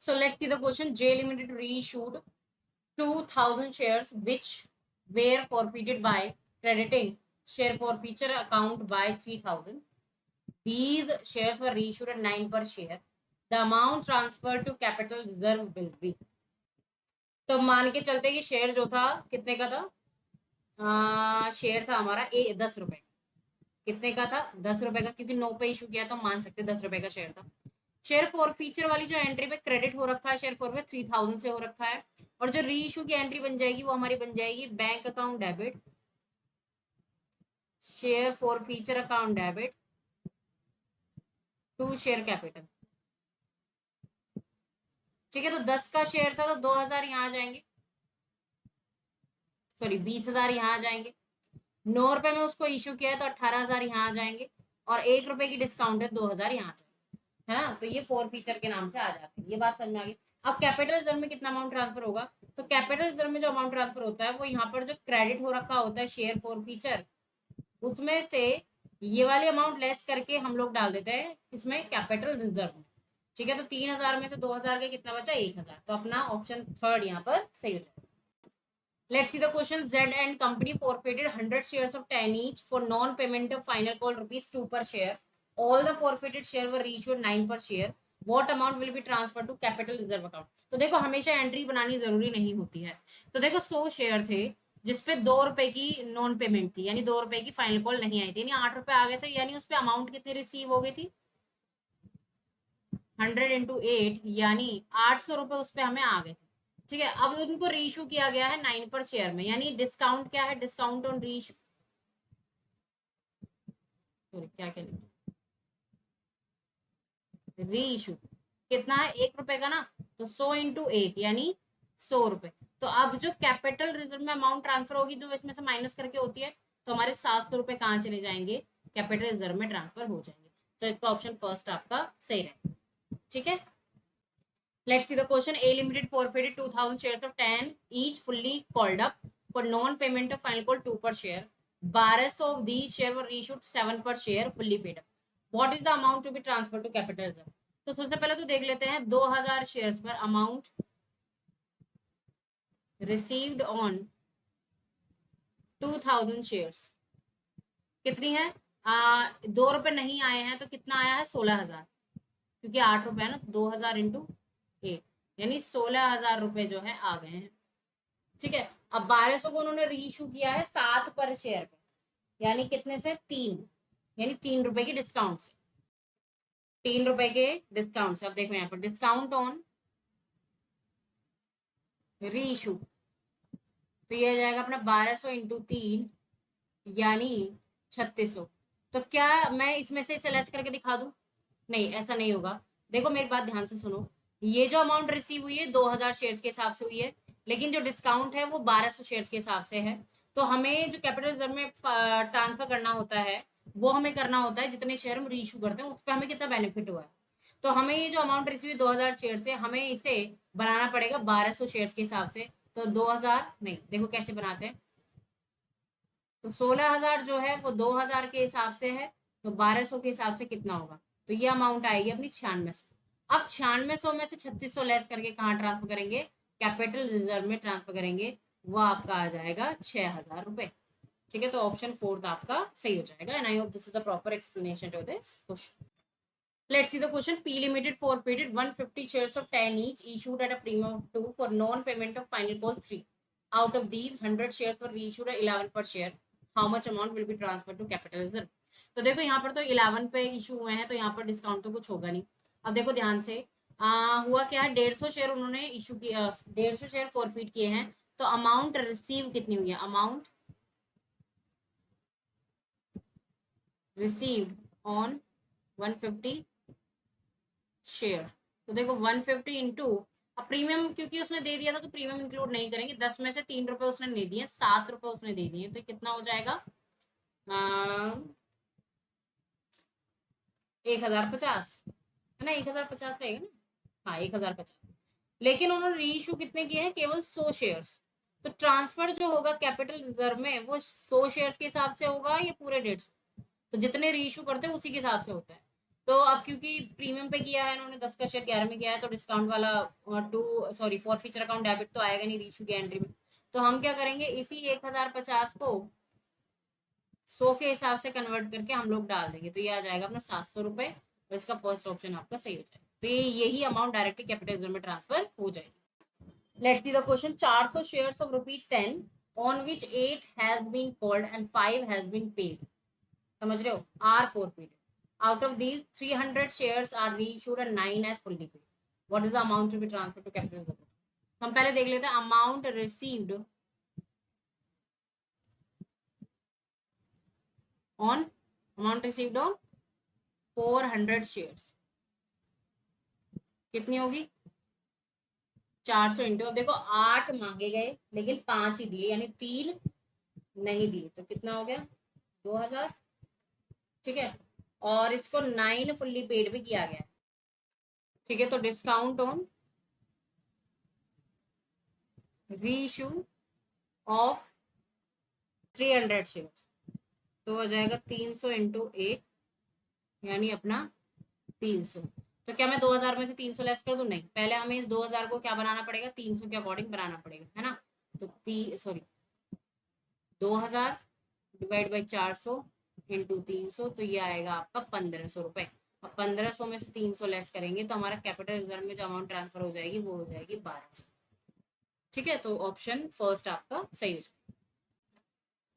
So let's see the question. J Limited reissued 2,000 shares which were forfeited by crediting share forfeiture account by 3,000. These shares were reissued at 9 per share. The amount transferred to capital reserve will be. तो मान के चलते कि share जो था कितने का था, शेयर था हमारा 10 रुपए। कितने का था? 10 रुपए का, क्योंकि 9 पे इशू किया तो मान सकते 10 रुपए का शेयर था। शेयर फॉर फीचर वाली जो एंट्री पे क्रेडिट हो रखा है, शेयर फॉर पे 3,000 से हो रखा है। और जो री इशू की एंट्री बन जाएगी वो हमारी बन जाएगी bank account debit, share forfeiture account debit to share capital. ठीक है, तो 10 का शेयर था तो 2,000 यहाँ आ जाएंगे, सॉरी 20,000 यहाँ आ जाएंगे। 9 रुपए में उसको इशू किया है तो 18,000 यहाँ आ जाएंगे, और 1 रुपए की डिस्काउंट है 2,000 यहाँ आ जाएंगे, है ना। तो ये फोर फीचर के नाम से आ जाते हैं। ये बात समझ में आ गई। अब कैपिटल रिजर्व में कितना अमाउंट ट्रांसफर होगा? तो कैपिटल रिजर्व में जो अमाउंट ट्रांसफर होता है वो यहाँ पर जो क्रेडिट हो रखा होता है शेयर फॉर फीचर, उसमें से ये वाली अमाउंट लेस करके हम लोग डाल देते हैं इसमें कैपिटल रिजर्व में। ठीक है, तो 3,000 में से 2,000 का कितना बचा? 1,000। तो अपना ऑप्शन थर्ड यहाँ पर सही हो जाएगा। Let's see the question. Z and company forfeited 100 shares of 10 each for non-payment of final call rupees 2 per share. All the forfeited share were reissued 9 per share. What amount will be transferred to capital reserve account? तो देखो हमेशा entry बनानी जरूरी नहीं होती है। तो देखो 100 शेयर थे जिसपे 2 रुपए की नॉन पेमेंट थी, यानी 2 रुपए की फाइनल कॉल नहीं आई थी, यानी 8 रुपए आ गए थे, यानी उस पर अमाउंट कितनी रिसीव हो गई थी? 100 इंटू 8, यानी 800 रुपए उस पर हमें आ गए थे। ठीक है, अब उनको रीइशू किया गया है 9 पर शेयर में, यानी डिस्काउंट क्या है? डिस्काउंट ऑन रीइशू, सॉरी क्या क्या रीइशू कितना है? 1 रुपए का ना, तो 100 इंटू 8 यानी 100 रुपए। तो अब जो कैपिटल रिजर्व में अमाउंट ट्रांसफर होगी जो इसमें से माइनस करके होती है, तो हमारे 700 रुपए कहाँ चले जाएंगे? कैपिटल रिजर्व में ट्रांसफर हो जाएंगे। तो इसका ऑप्शन फर्स्ट आपका सही रहेगा। ठीक है, let's see the question. A Limited forfeited 2,000 shares of 10 each fully called up for non-payment of final call 2 per share. 1200 of these shares were issued 7 per share fully paid up. What is the amount to be transferred to capital reserve? तो सबसे पहले तो देख लेते हैं 2,000 shares पर amount received on 2,000 shares कितनी है? 2 रुपए नहीं आए हैं तो कितना आया है? 16,000, क्योंकि 8 रुपए है ना, तो 2,000 इंटू 8 यानी 16,000 रुपए जो है आ गए हैं। ठीक है, अब 1,200 को उन्होंने रीइशू किया है 7 पर शेयर पे, यानी कितने से? 3, यानी 3 रुपए की डिस्काउंट से, 3 रुपए के डिस्काउंट से। अब देखो यहाँ पर डिस्काउंट ऑन रीइशू, तो ये आ जाएगा अपना 1,200 इंटू 3 यानी 3,600। तो क्या मैं इसमें से इसे लेस करके दिखा दूं? नहीं, ऐसा नहीं होगा। देखो मेरी बात ध्यान से सुनो, ये जो अमाउंट रिसीव हुई है 2,000 शेयर्स के हिसाब से हुई है, लेकिन जो डिस्काउंट है वो 1,200 शेयर्स के हिसाब से है। तो हमें जो कैपिटल रिजर्व में ट्रांसफर करना होता है वो हमें करना होता है जितने शेयर हम रीइशू करते हैं उस पर हमें कितना बेनिफिट हुआ है। तो हमें ये जो अमाउंट रिसीव हुई 2,000 शेयर से, हमें इसे बनाना पड़ेगा 1,200 शेयर्स के हिसाब से। तो 2,000 नहीं, देखो कैसे बनाते हैं। तो 16,000 जो है वो 2,000 के हिसाब से है, तो 1,200 के हिसाब से कितना होगा? तो ये अमाउंट आएगी अपनी 9600। अब 9600 में से 3,600 लेस करके कहाँ ट्रांसफर करेंगे? कैपिटल रिजर्व में ट्रांसफर करेंगे, वो आपका आ जाएगा 6,000 रुपए। ठीक है, तो ऑप्शन फोर्थ आपका सही हो जाएगा। And I hope this is the proper explanation to this question. Let's see the question. P Limited forfeited 150 shares of 10 each issued at a premium of 2 for non-payment of final call 3. Out of these, 100 shares were reissued at 11 per share. How much amount will be transferred to capital reserve? तो देखो यहाँ पर तो 11 पे issue हुए हैं, तो यहाँ पर डिस्काउंट तो कुछ होगा नहीं। अब देखो ध्यान से, हुआ क्या है? 150 शेयर उन्होंने इशू किया, 150 शेयर फॉरफिट किए हैं, तो अमाउंट रिसीव कितनी हुई है? Amount received on 150 share. तो देखो 150 इंटू, अब प्रीमियम क्योंकि उसने दे दिया था तो प्रीमियम इंक्लूड नहीं करेंगे। 10 में से 3 रुपए उसने दे दिए, 7 रुपए उसने दे दिए, तो कितना हो जाएगा? 1,050 है ना, 1,050 रहेगा ना। हाँ, 1,050। लेकिन उन्होंने रीइशू कितने किए हैं? केवल 100 शेयर्स। तो ट्रांसफर जो होगा कैपिटल रिजर्व में वो 100 शेयर्स के हिसाब से होगा या पूरे 150? तो जितने रीइशू करते हैं उसी के हिसाब से होता है। तो अब क्योंकि प्रीमियम पे किया है इन्होंने, 10 का शेयर 11 में किया है, तो डिस्काउंट वाला फॉर फ्यूचर अकाउंट डेबिट तो आएगा नहीं रीशू की एंट्री में। तो हम क्या करेंगे, इसी 1050 को 100 के हिसाब से कन्वर्ट करके हम लोग डाल देंगे, तो ये आ जाएगा अपना 700 रुपए, और इसका फर्स्ट ऑप्शन आपका सही हो जाएगा। तो ये यही अमाउंट डायरेक्टली कैपिटल रिजर्व में ट्रांसफर हो जाएगी। Let's see the question. 400 shares of ₹10 on which 8 has been called and 5 has been paid, समझ रहे हो, are forfeited. Out of these 300 shares are reissued and 9 as fully paid. What is the amount to be transferred to capital reserve? हम पहले देख लेते हैं amount received on, amount received on 400 shares कितनी होगी, 400 इंटू, अब देखो 8 मांगे गए लेकिन 5 ही दिए, यानी 3 नहीं दिए, तो कितना हो गया 2000, ठीक है। और इसको 9 फुल्ली पेड भी किया गया, ठीक है। तो discount on reissue of 300 shares, तो हो जाएगा 300 इंटू 1, यानी अपना 300। तो क्या मैं 2000 में से 300 लेस कर दूं, नहीं, पहले हमें इस 2000 को क्या बनाना पड़ेगा, 300 के अकॉर्डिंग बनाना पड़ेगा, है ना। तो 2000 डिवाइड बाई 400 इंटू 300, तो ये आएगा आपका 1500 रुपए। अब 1500 में से 300 लेस करेंगे तो हमारा कैपिटल रिजर्व में जो अमाउंट ट्रांसफर हो जाएगी वो हो जाएगी 1200, ठीक है। तो ऑप्शन फर्स्ट आपका सही हो जाएगा।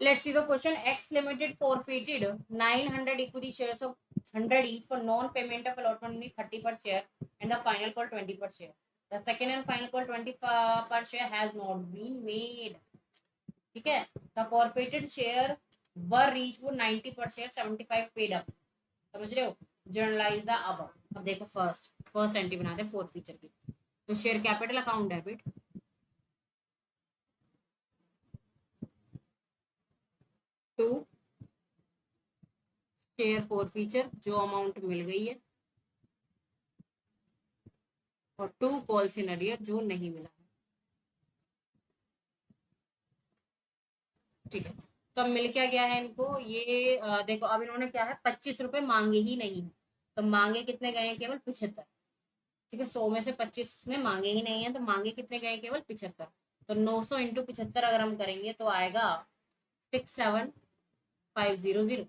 Let's see the question. X Limited forfeited 900 equity shares of 100 each for non-payment of allotment only 30 per share and the final call 20 per share. The second and final call 20 per share has not been made. ठीक है। The forfeited share were reached for 90 per share, 75 paid up. समझ रहे हो। Journalize the above. अब देखो first entry बनाते हैं four feature की। तो share capital account debit, to share forfeiture जो अमाउंट मिल गई है, और 2 कॉल्स इन अरियर जो नहीं मिला है, ठीक है। तो अब मिल क्या गया है इनको, ये देखो अब इन्होंने क्या है 25 रुपए मांगे ही नहीं है, तो मांगे कितने गए हैं, केवल 75, ठीक है। 100 में से 25 उसने मांगे ही नहीं है, तो मांगे कितने गए, केवल 75। तो 900 इंटू 75 अगर हम करेंगे तो आएगा 67500,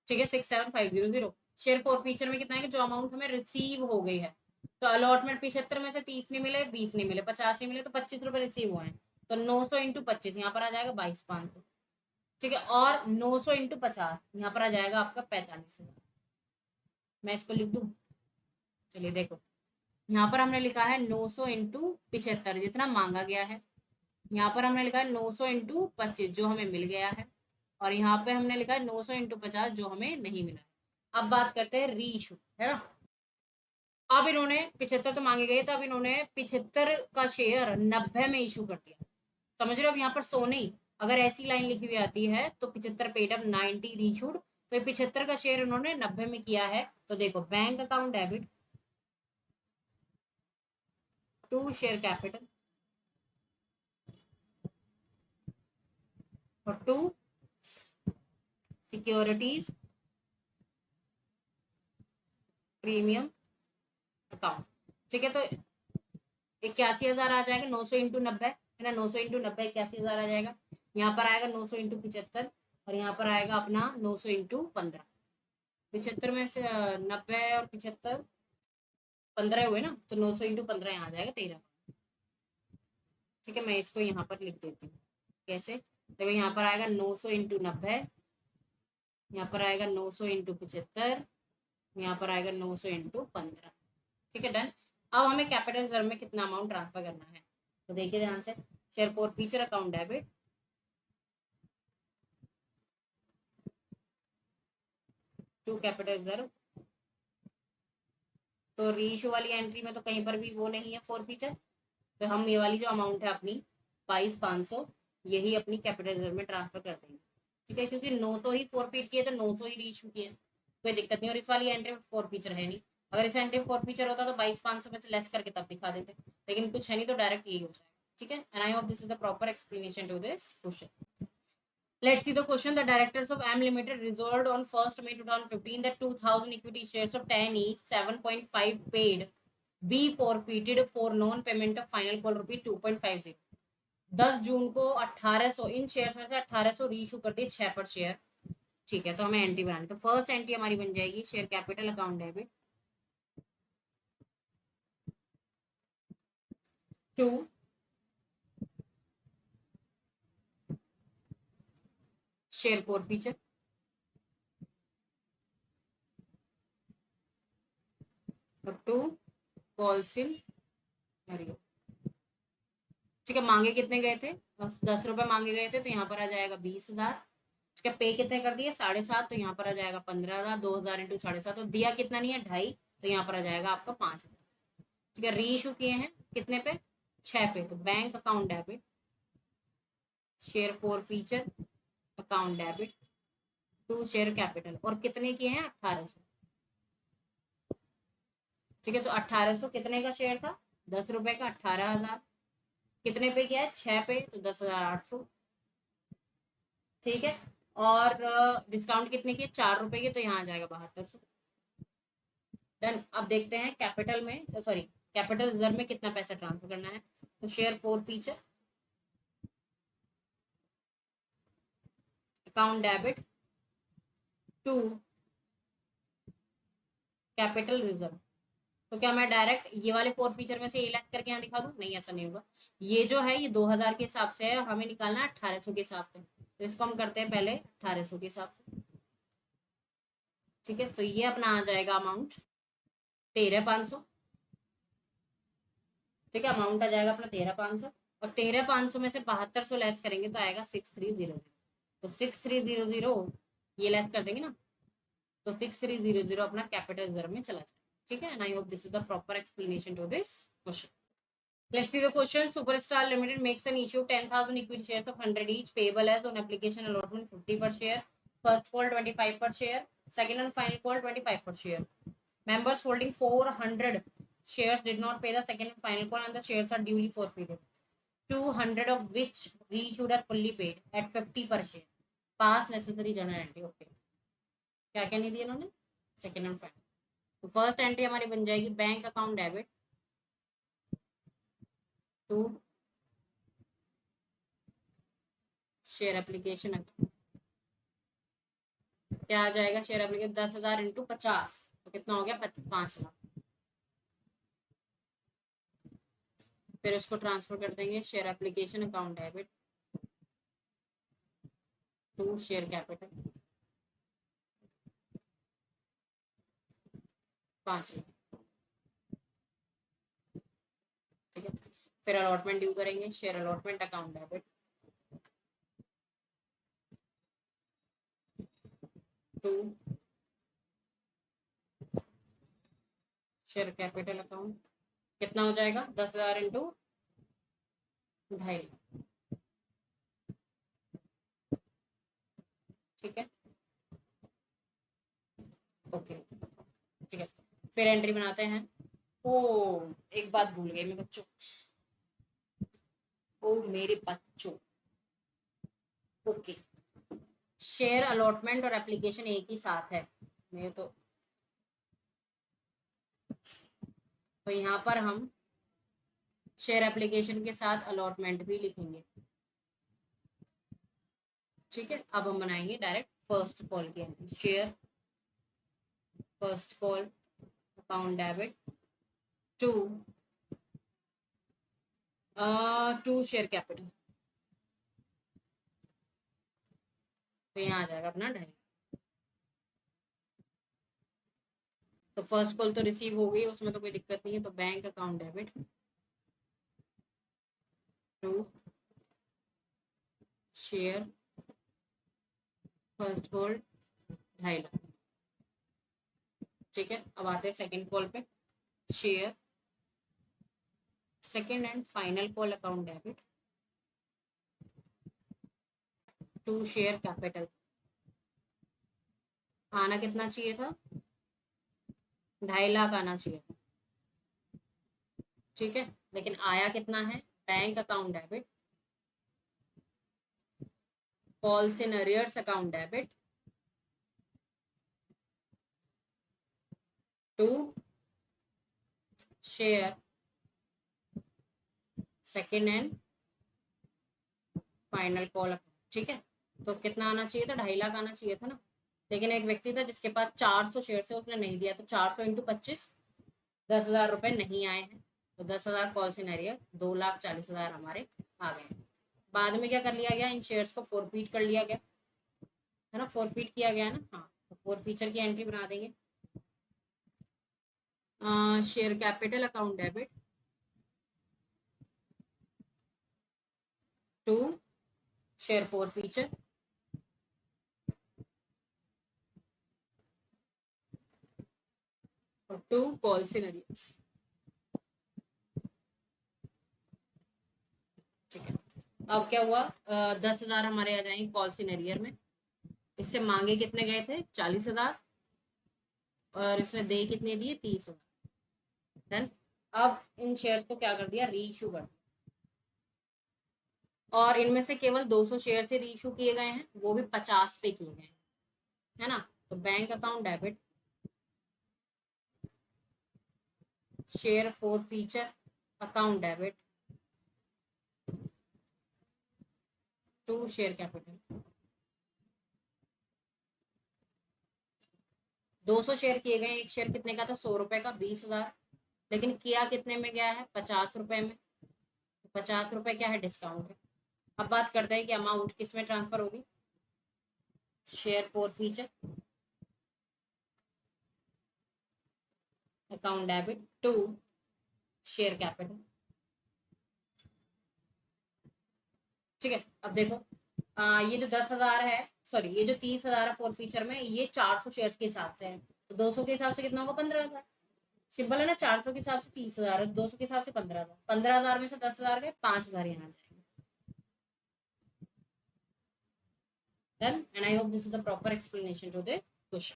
ठीक है, 67500। शेयर फोर फीचर में कितना है कि जो अमाउंट हमें रिसीव हो गई है, तो अलॉटमेंट 75 में से 30 नहीं मिले, 20 नहीं मिले, 50 नहीं मिले, तो 25 रुपए रिसीव हुए हैं। तो 900 इंटू 25 यहाँ पर आ जाएगा 22,500, ठीक है। और 900 इंटू 50 यहाँ पर आ जाएगा आपका 45,000। मैं इसको लिख दूं, चलिए देखो, यहाँ पर हमने लिखा है 900 इंटू 75 जितना मांगा गया है, यहाँ पर हमने लिखा है 900 इंटू 25 जो हमें मिल गया है, और यहाँ पे हमने लिखा है 900 इंटू 50 जो हमें नहीं मिला है। अब बात करते हैं री इशू, है ना। अब इन्होंने 75 तो मांगे गए, तो अब इन्होंने 75 का शेयर 90 में इशू कर दिया, समझ रहे हो। अब यहाँ पर 100 नहीं, अगर ऐसी लाइन लिखी हुई आती है तो 75 पेड अप 90 रीशूड, तो 75 का शेयर उन्होंने 90 में किया है। तो देखो bank account debit, to share capital, और टू सिक्योरिटीज प्रीमियम अकाउंट, ठीक है। तो 81,000 आ जाएगा, 900 इंटू 90 है ना, 900 इंटू 90 81,000 आ जाएगा। यहाँ पर आएगा 900 इंटू 75, और यहाँ पर आएगा अपना 900 इंटू 15। 75 में से 90 और 75 15 हुए ना, तो 900 इंटू 15 यहाँ आ जाएगा 13, ठीक है। मैं इसको यहाँ पर लिख देती हूँ, कैसे देखो, यहाँ पर आएगा 900 इंटू 90, यहाँ पर आएगा 900 इंटू 75, यहाँ पर आएगा 900 इंटू 15, ठीक है, डन। अब हमें कैपिटल रिजर्व में कितना अमाउंट ट्रांसफर करना है, तो देखिए ध्यान से, share forfeiture account debit, to capital reserve. तो रीइशू वाली एंट्री में तो कहीं पर भी वो नहीं है फॉर फ्यूचर, तो हम ये वाली जो अमाउंट है अपनी 22,500 यही अपनी कैपिटल रिजर्व में ट्रांसफर कर देंगे, ठीक है, क्योंकि 900 ही फॉरफिट किए तो 900 ही रीइशू किए, कोई दिक्कत नहीं। और इस वाली एंट्री में फॉर फीचर है नहीं, अगर इस एंट्री में फॉर फीचर होता तो 22,500 में से लेस करके तब दिखा देते, लेकिन कुछ है नहीं तो डायरेक्ट यही हो जाएगा, ठीक है। And I hope this is the proper explanation to this question. Let's see the question. The directors of M Limited resolved on 1st May 2015 that 2,000 equity shares of 10 each, 7.5 paid, be forfeited for non-payment of final call रुपी 2.50. 10 जून को 1800 इन shares में से 1800 reissue कर दिए 6 पर share. ठीक है, तो हमें एंट्री बनानी. तो फर्स्ट एंट्री हमारी बन जाएगी share capital account debit to share forfeiture और टू कॉलसिल हरियो. ठीक है, मांगे कितने गए थे? 10 रुपए मांगे गए थे, तो यहाँ पर आ जाएगा 20,000. ठीक है, पे कितने कर दिए? 7.5, तो यहाँ पर आ जाएगा 15,000. 2,000 इंटू 7.5, तो दिया कितना नहीं है 2.5, तो यहाँ पर आ जाएगा आपका 5,000. ठीक है, री इशू किए हैं कितने पे? 6 पे. तो bank account debit share forfeiture account debit to share capital, और कितने किए हैं? 1800. ठीक है, तो 1800 कितने का शेयर था? 10 रुपए का. 18,000 कितने पे किया है? 6 पे, तो 10,800. ठीक है, और डिस्काउंट कितने की? 4 रुपए की, तो यहाँ आ जाएगा 7200. डन. अब देखते हैं कैपिटल में, सॉरी कैपिटल रिजर्व में कितना पैसा ट्रांसफर करना है. तो share forfeiture account debit to capital reserve. तो क्या मैं डायरेक्ट ये वाले फोर फीचर में से ये लेस करके यहाँ दिखा दूँ? नहीं, ऐसा नहीं होगा. ये जो है ये 2000 के हिसाब से है, हमें निकालना है 1800 के हिसाब से. तो इसको हम करते हैं पहले 1800 के हिसाब से. ठीक है, तो ये अपना आ जाएगा अमाउंट 13,500. ठीक है, अमाउंट आ जाएगा अपना 13,500, और 13,500 में से 7200 लेस करेंगे तो आएगा 6,300. तो 6,300 ये लेस कर देंगे ना, तो 6,300 अपना कैपिटल रिजर्व में चला जाए. ठीक है, and I hope this is the proper explanation to this question. Let's see the question. Superstar Limited makes an issue 10,000 equity shares of 100 each, payable as on application allotment 50 per share, first call 25 per share, second and final call 25 per share. Members holding 400 shares did not pay the second and final call, and the shares are duly forfeited. 200 of which reissued are fully paid at 50 per share. Pass necessary journal entry. Okay. क्या क्या नहीं दिया इन्होंने? Second and final. तो first entry हमारी बन जाएगी bank account debit to share application. क्या आ जाएगा? शेयर एप्लीकेशन 10,000 इंटू 50, तो कितना हो गया? 5,00,000. फिर उसको ट्रांसफर कर देंगे share application account debit to share capital 5,00,000. ठीक है, फिर अलॉटमेंट ड्यू करेंगे share allotment account debit to share capital account. कितना हो जाएगा? 10,000 इंटू 2.5. ठीक है, ओके. ठीक है, फिर एंट्री बनाते हैं. ओ, एक बात भूल गई मैं बच्चों. ओ मेरे बच्चों, ओके, शेयर अलॉटमेंट और एप्लीकेशन एक ही साथ है मेरे तो यहाँ पर हम शेयर एप्लीकेशन के साथ अलॉटमेंट भी लिखेंगे. ठीक है, अब हम बनाएंगे डायरेक्ट फर्स्ट कॉल की entry. Share first call account debit to share capital. तो यहाँ आ जाएगा अपना 2.5. तो फर्स्ट कॉल तो रिसीव हो गई, उसमें तो कोई दिक्कत नहीं है. तो bank account debit to share first call 2.5. ठीक है, अब आते हैं सेकंड कॉल पे. Share second and final call account debit to share capital. आना कितना चाहिए था? 2.5 लाख आना चाहिए था. ठीक है, लेकिन आया कितना है? Bank account debit calls in arrears account debit to share second and final call account. ठीक है, तो कितना आना चाहिए था, 2.5 लाख आना चाहिए था ना, लेकिन एक व्यक्ति था जिसके पास 400 शेयर से उसने नहीं दिया, तो 400 इंटू 25 10,000 रुपए नहीं आए हैं, तो 10,000 कॉल सिनेरियो 2,40,000 हमारे आ गए। बाद में क्या कर लिया गया, इन शेयर्स को फोरफीट कर लिया गया है ना, फोरफीट किया गया ना, हाँ, तो फोरफीचर की एंट्री बना देंगे। Share capital account debit to share forfeiture और टू कॉल सिनेरियोस। ठीक है, अब क्या हुआ, 10,000 हमारे आ जाएंगे कॉल सिनेरियर में, इससे मांगे कितने गए थे 40,000 और इसने दे कितने दिए 30,000। देन अब इन शेयर्स को क्या कर दिया, री इशू कर दिया, और इनमें से केवल 200 शेयर से री इशू किए गए हैं, वो भी 50 पे किए गए हैं, है ना। तो bank account debit share forfeiture account debit to share capital. 200 share किए गए, एक शेयर कितने का था, 100 रुपए का, 20,000, लेकिन किया कितने में गया है, 50 रुपए में, 50 रुपए क्या है, डिस्काउंट है। अब बात करते हैं कि अमाउंट किस में ट्रांसफर होगी, share forfeiture account debit to share capital. ठीक है, अब देखो, ये जो 10,000 है, सॉरी ये जो 30,000 है फोर फीचर में, ये 400 शेयर के हिसाब से है, तो 200 के हिसाब से कितना होगा, 15,000। सिंपल है ना, 400 के हिसाब से 30,000 है, 200 के हिसाब से 15,000, 15,000 में से 10,000 गए, 5,000 यहाँ आ जाएंगे। Done, and I hope this is the proper explanation to this.